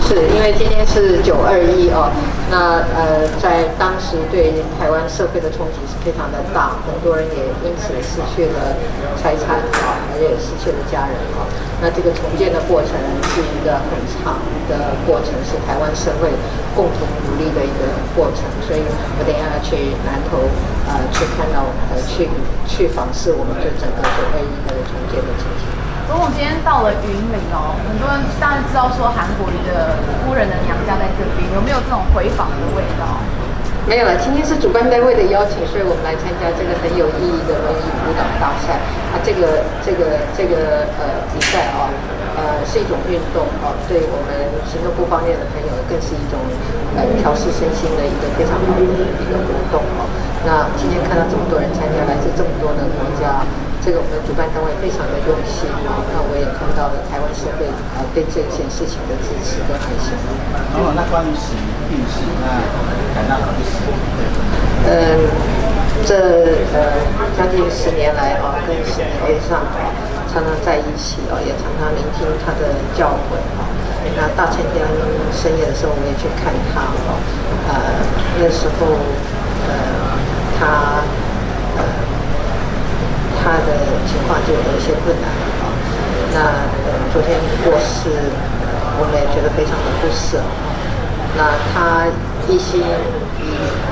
是因为今天是921哦，那在当时对台湾社会的冲击是非常的大，很多人也因此失去了财产啊，而且也失去了家人啊。那这个重建的过程是一个很长的过程，是台湾社会共同努力的一个过程。所以我等一下要去南投去看到去访视我们这整个921的重建的情形。总统今天到了云林哦，很多人当然知道说韩国瑜的夫人的娘家在这边，有没有这种回访的味道？没有了，今天是主办单位的邀请，所以我们来参加这个很有意义的轮椅舞蹈大赛。这个比赛啊，是一种运动啊，对我们行动不方便的朋友更是一种调试身心的一个非常好的一个活动啊。那今天看到这么多人参加，来自这么多的国家。这个我们的主办单位非常的用心啊，那我也看到了台湾社会对这件事情的支持跟爱心。那关于死因病史，那感到何时？将近10年来啊，跟沈先生啊常常在一起啊，也常常聆听他的教诲啊。那大前天深夜的时候，我也去看他啊，那时候他的情况就有一些困难啊。那昨天过世，我们也觉得非常的不舍。那他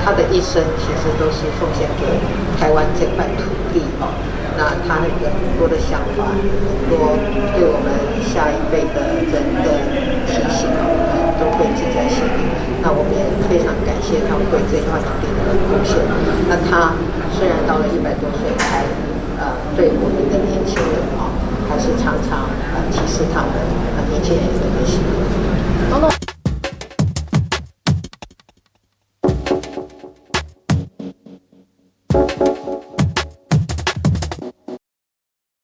他的一生其实都是奉献给台湾这块土地啊。那他有很多的想法，很多对我们下一辈的人的提醒，都会记在心里。那我们也非常感谢他对这块土地的贡献。那他虽然到了100多岁，还对我们的年轻人啊，还是常常提示他们年轻人有这个心。总统。